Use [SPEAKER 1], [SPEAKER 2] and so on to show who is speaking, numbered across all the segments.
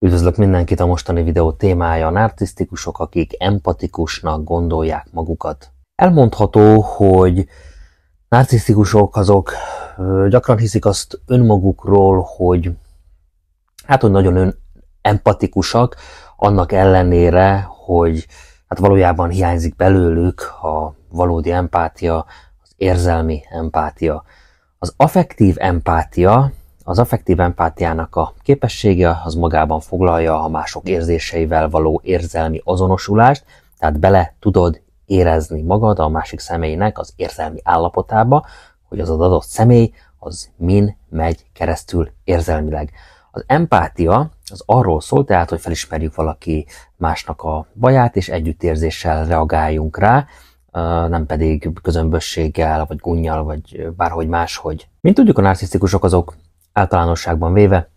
[SPEAKER 1] Üdvözlök mindenkit, a mostani videó témája a narcisztikusok, akik empatikusnak gondolják magukat. Elmondható, hogy narcisztikusok azok gyakran hiszik azt önmagukról, hogy nagyon empatikusak, annak ellenére, hogy valójában hiányzik belőlük a valódi empátia, az érzelmi empátia. Az affektív empátiának a képessége az magában foglalja a mások érzéseivel való érzelmi azonosulást, tehát bele tudod érezni magad a másik személynek az érzelmi állapotába, hogy az adott személy az min megy keresztül érzelmileg. Az empátia az arról szól, tehát, hogy felismerjük valaki másnak a baját, és együttérzéssel reagáljunk rá, nem pedig közömbösséggel, vagy gunnyal, vagy bárhogy máshogy. Mint tudjuk, a narcisztikusok azok általánosságban véve,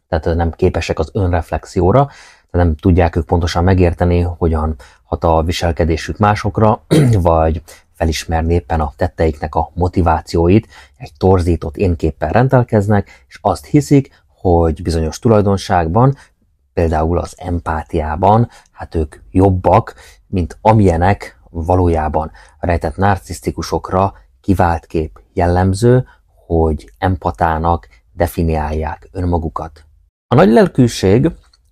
[SPEAKER 1] tehát nem képesek az önreflexióra, nem tudják ők pontosan megérteni, hogyan hat a viselkedésük másokra, vagy felismerni éppen a tetteiknek a motivációit, egy torzított énképpel rendelkeznek, és azt hiszik, hogy bizonyos tulajdonságban, például az empátiában, ők jobbak, mint amilyenek valójában. A rejtett narcisztikusokra kivált kép jellemző, hogy empatának definiálják önmagukat. A nagy lelkűség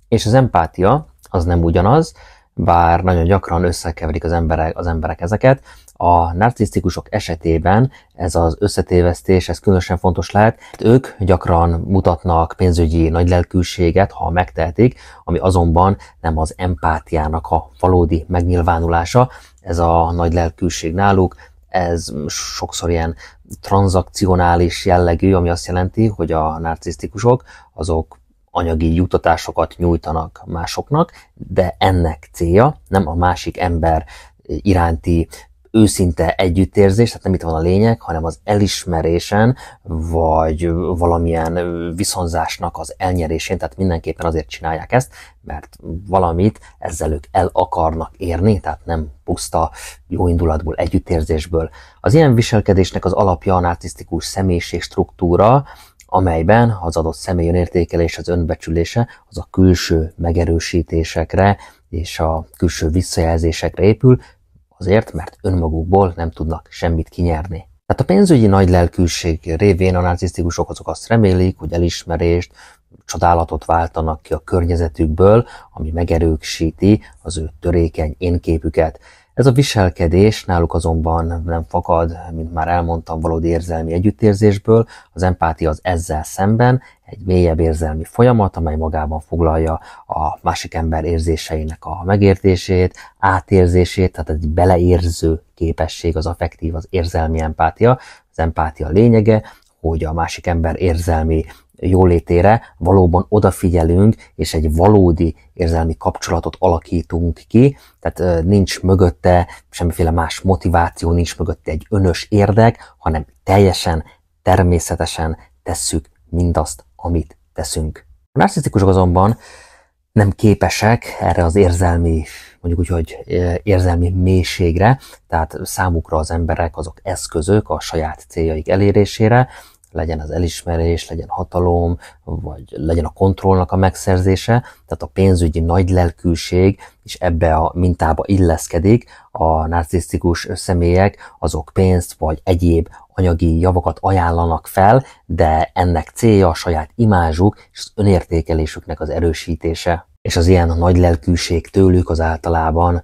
[SPEAKER 1] és az empátia az nem ugyanaz, bár nagyon gyakran összekeverik az emberek ezeket. A narcisztikusok esetében ez az összetévesztés, ez különösen fontos lehet. Ők gyakran mutatnak pénzügyi nagylelkűséget, ha megtehetik, ami azonban nem az empátiának a valódi megnyilvánulása. Ez a nagylelkűség náluk, ez sokszor ilyen tranzakcionális jellegű, ami azt jelenti, hogy a narcisztikusok azok anyagi juttatásokat nyújtanak másoknak, de ennek célja nem a másik ember iránti őszinte együttérzés, tehát nem itt van a lényeg, hanem az elismerésen, vagy valamilyen viszonzásnak az elnyerésén, tehát mindenképpen azért csinálják ezt, mert valamit ezzel ők el akarnak érni, tehát nem puszta jóindulatból, együttérzésből. Az ilyen viselkedésnek az alapja a narcisztikus személyiség struktúra, amelyben az adott személy önértékelés, az önbecsülése az a külső megerősítésekre és a külső visszajelzésekre épül, azért, mert önmagukból nem tudnak semmit kinyerni. Tehát a pénzügyi nagylelkűség révén a narcisztikusok azok azt remélik, hogy elismerést, csodálatot váltanak ki a környezetükből, ami megerősíti az ő törékeny énképüket. Ez a viselkedés náluk azonban nem fakad, mint már elmondtam, valódi érzelmi együttérzésből. Az empátia az ezzel szemben egy mélyebb érzelmi folyamat, amely magában foglalja a másik ember érzéseinek a megértését, átérzését, tehát egy beleérző képesség, az affektív, az érzelmi empátia. Az empátia lényege, hogy a másik ember érzelmi jólétére valóban odafigyelünk, és egy valódi érzelmi kapcsolatot alakítunk ki, tehát nincs mögötte semmiféle más motiváció, nincs mögötte egy önös érdek, hanem teljesen természetesen tesszük mindazt, amit teszünk. A narcisztikusok azonban nem képesek erre az érzelmi, mondjuk úgy, hogy érzelmi mélységre, tehát számukra az emberek azok eszközök a saját céljaik elérésére, legyen az elismerés, legyen hatalom, vagy legyen a kontrollnak a megszerzése, tehát a pénzügyi nagylelkűség is ebbe a mintába illeszkedik. A narcisztikus személyek azok pénzt vagy egyéb anyagi javakat ajánlanak fel, de ennek célja a saját imázsuk és az önértékelésüknek az erősítése. És az ilyen nagylelkűség tőlük az általában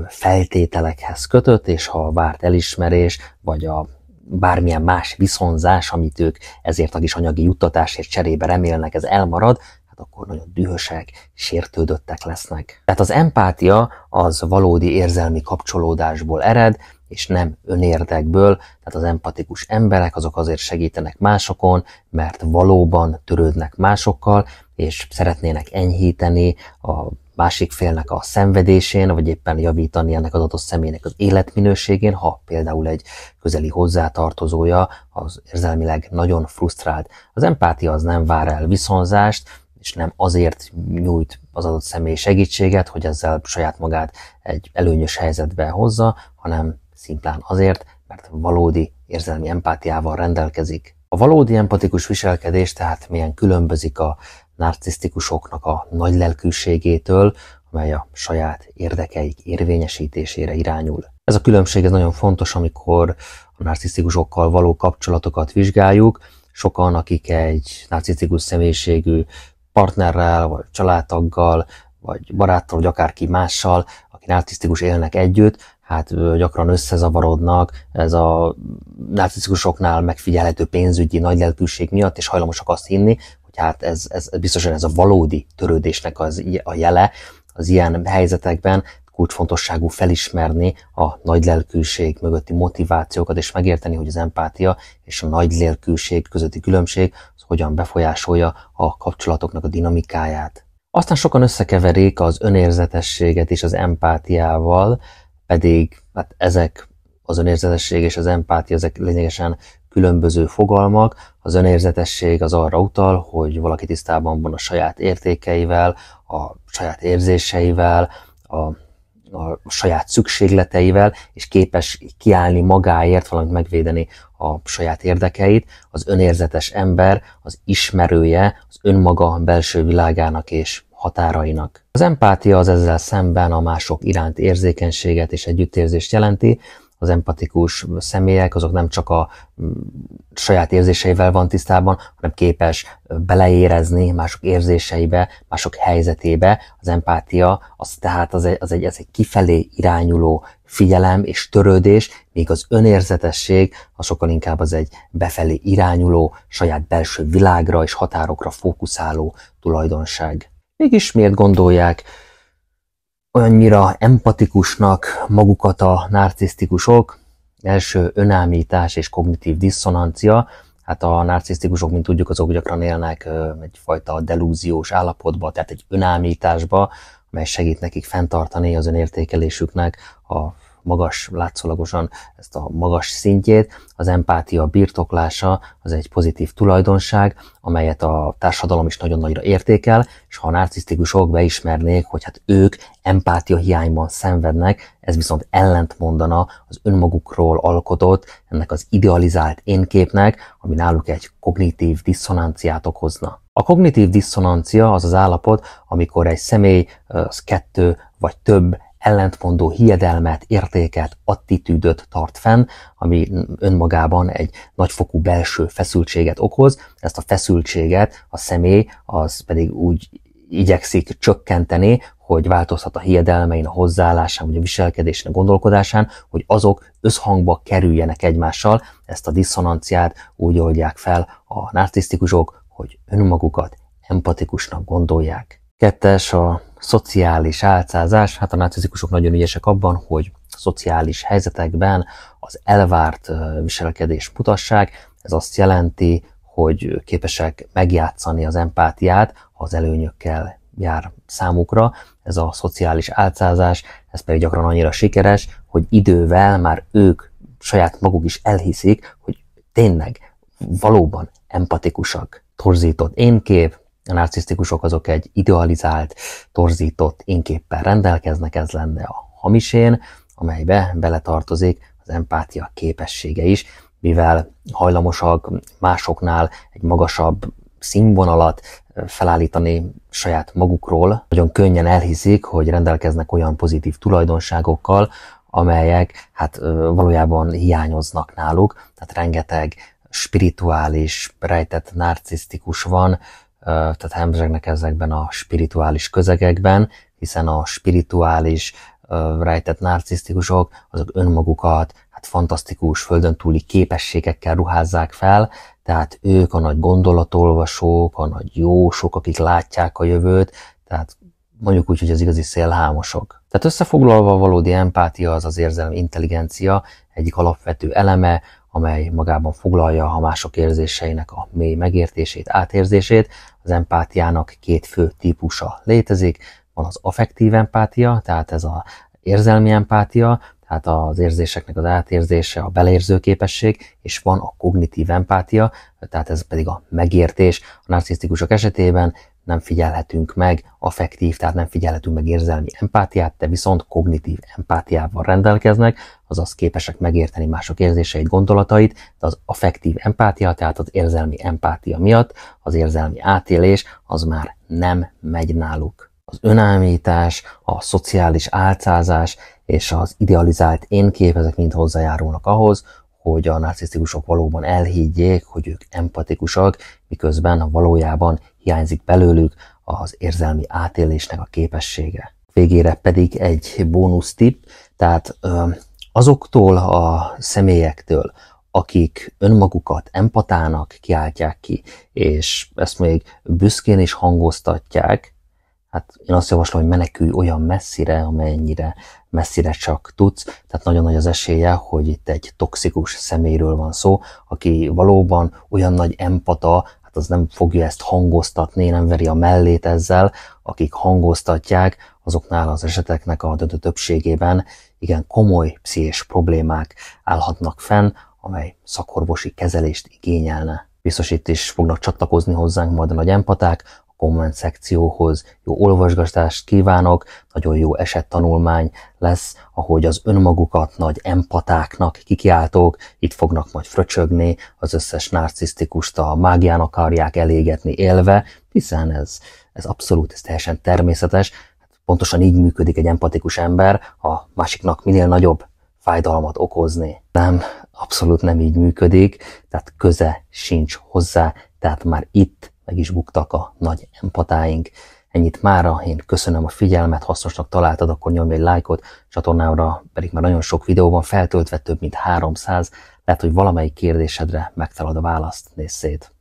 [SPEAKER 1] feltételekhez kötött, és ha a várt elismerés, vagy a bármilyen más viszonzás, amit ők ezért a kis anyagi juttatásért cserébe remélnek, ez elmarad, akkor nagyon dühösek, sértődöttek lesznek. Tehát az empátia az valódi érzelmi kapcsolódásból ered, és nem önérdekből, tehát az empatikus emberek azok azért segítenek másokon, mert valóban törődnek másokkal, és szeretnének enyhíteni a másik félnek a szenvedésén, vagy éppen javítani ennek az adott személynek az életminőségén, ha például egy közeli hozzátartozója az érzelmileg nagyon frusztrált. Az empátia az nem vár el viszonzást, és nem azért nyújt az adott személy segítséget, hogy ezzel saját magát egy előnyös helyzetbe hozza, hanem szimplán azért, mert valódi érzelmi empátiával rendelkezik. A valódi empatikus viselkedés tehát milyen különbözik a narcisztikusoknak a nagylelkűségétől, amely a saját érdekeik érvényesítésére irányul. Ez a különbség ez nagyon fontos, amikor a narcisztikusokkal való kapcsolatokat vizsgáljuk. Sokan, akik egy narcisztikus személyiségű partnerrel, vagy családtaggal, vagy baráttal, vagy akárki mással, aki narcisztikus élnek együtt, hát gyakran összezavarodnak ez a narcisztikusoknál megfigyelhető pénzügyi nagylelkűség miatt, és hajlamosak azt hinni, hogy hát ez biztosan ez a valódi törődésnek a jele. Az ilyen helyzetekben kulcsfontosságú felismerni a nagylelkűség mögötti motivációkat, és megérteni, hogy az empátia és a nagylelkűség közötti különbség az hogyan befolyásolja a kapcsolatoknak a dinamikáját. Aztán sokan összekeverik az önérzetességet és az empátiával, pedig hát ezek az önérzetesség és az empátia, ezek lényegesen különböző fogalmak. Az önérzetesség az arra utal, hogy valaki tisztában van a saját értékeivel, a saját érzéseivel, a saját szükségleteivel, és képes kiállni magáért, valamit megvédeni a saját érdekeit. Az önérzetes ember az ismerője az önmaga belső világának és határainak. Az empátia az ezzel szemben a mások iránt érzékenységet és együttérzést jelenti. Az empatikus személyek azok nem csak a saját érzéseivel van tisztában, hanem képes beleérezni mások érzéseibe, mások helyzetébe. Az empátia az tehát ez egy kifelé irányuló figyelem és törődés, míg az önérzetesség az sokkal inkább az egy befelé irányuló, saját belső világra és határokra fókuszáló tulajdonság. Mégis miért gondolják olyannyira empatikusnak magukat a narcisztikusok? Első önállítás és kognitív disszonancia. Hát a narcisztikusok, mint tudjuk, azok gyakran élnek egyfajta delúziós állapotba, tehát egy önállításba, amely segít nekik fenntartani az önértékelésüknek a magas, látszólagosan ezt a magas szintjét. Az empátia birtoklása az egy pozitív tulajdonság, amelyet a társadalom is nagyon nagyra értékel, és ha a narcisztikusok beismernék, hogy hát ők empátia hiányban szenvednek, ez viszont ellentmondana az önmagukról alkotott, ennek az idealizált énképnek, ami náluk egy kognitív diszonanciát okozna. A kognitív diszonancia az az állapot, amikor egy személy az kettő vagy több ellentmondó hiedelmet, értéket, attitűdöt tart fenn, ami önmagában egy nagyfokú belső feszültséget okoz. Ezt a feszültséget a személy az pedig úgy igyekszik csökkenteni, hogy változhat a hiedelmein, a hozzáállásán, vagy a viselkedésén, a gondolkodásán, hogy azok összhangba kerüljenek egymással. Ezt a diszonanciát úgy oldják fel a narcisztikusok, hogy önmagukat empatikusnak gondolják. 2. A szociális álcázás. Hát a narcisztikusok nagyon ügyesek abban, hogy szociális helyzetekben az elvárt viselkedést mutassák. Ez azt jelenti, hogy képesek megjátszani az empátiát, ha az előnyökkel jár számukra. Ez a szociális álcázás, ez pedig gyakran annyira sikeres, hogy idővel már ők saját maguk is elhiszik, hogy tényleg valóban empatikusak. Torzított énkép. A narcisztikusok azok egy idealizált, torzított énképpel rendelkeznek, ez lenne a hamis én, amelybe beletartozik az empátia képessége is, mivel hajlamosak másoknál egy magasabb színvonalat felállítani saját magukról, nagyon könnyen elhiszik, hogy rendelkeznek olyan pozitív tulajdonságokkal, amelyek hát valójában hiányoznak náluk, tehát rengeteg spirituális, rejtett narcisztikus van, tehát hemzsegnek ezekben a spirituális közegekben, hiszen a spirituális, rejtett narcisztikusok azok önmagukat hát fantasztikus, földön túli képességekkel ruházzák fel, tehát ők a nagy gondolatolvasók, a nagy jósok, akik látják a jövőt, tehát mondjuk úgy, hogy az igazi szélhámosok. Tehát összefoglalva a valódi empátia az az érzelmi intelligencia egyik alapvető eleme, amely magában foglalja a mások érzéseinek a mély megértését, átérzését. Az empátiának 2 fő típusa létezik. Van az affektív empátia, tehát ez az érzelmi empátia, tehát az érzéseknek az átérzése, a beleérző képesség, és van a kognitív empátia, tehát ez pedig a megértés. A narcisztikusok esetében nem figyelhetünk meg affektív, tehát nem figyelhetünk meg érzelmi empátiát, de viszont kognitív empátiával rendelkeznek, azaz képesek megérteni mások érzéseit, gondolatait, de az affektív empátia, tehát az érzelmi empátia miatt az érzelmi átélés az már nem megy náluk. Az önállítás, a szociális álcázás és az idealizált énkép, ezek mind hozzájárulnak ahhoz, hogy a narcisztikusok valóban elhiggyék, hogy ők empatikusak, miközben valójában hiányzik belőlük az érzelmi átélésnek a képessége. Végére pedig egy bónusz tipp, tehát azoktól a személyektől, akik önmagukat empatának kiáltják ki, és ezt még büszkén is hangoztatják, hát én azt javaslom, hogy menekülj olyan messzire, amennyire messzire csak tudsz, tehát nagyon nagy az esélye, hogy itt egy toxikus személyről van szó, aki valóban olyan nagy empata, hát az nem fogja ezt hangoztatni, nem veri a mellét ezzel, akik hangoztatják, azoknál az eseteknek a döntő többségében igen komoly pszichés problémák állhatnak fenn, amely szakorvosi kezelést igényelne. Biztos itt is fognak csatlakozni hozzánk majd a nagy empaták, komment szekcióhoz jó olvasgatást kívánok, nagyon jó esettanulmány lesz, ahogy az önmagukat nagy empatáknak kikiáltók itt fognak majd fröcsögni, az összes narcisztikust a mágián akarják elégetni élve, hiszen ez abszolút, ez teljesen természetes, pontosan így működik egy empatikus ember, a másiknak minél nagyobb fájdalmat okozni. Nem, abszolút nem így működik, tehát köze sincs hozzá, tehát már itt meg is buktak a nagy empatáink. Ennyit mára, én köszönöm a figyelmet, hasznosnak találtad, akkor nyomj egy lájkot, csatornámra pedig már nagyon sok videó van feltöltve, több mint 300, lehet, hogy valamelyik kérdésedre megtalad a választ, nézz szét!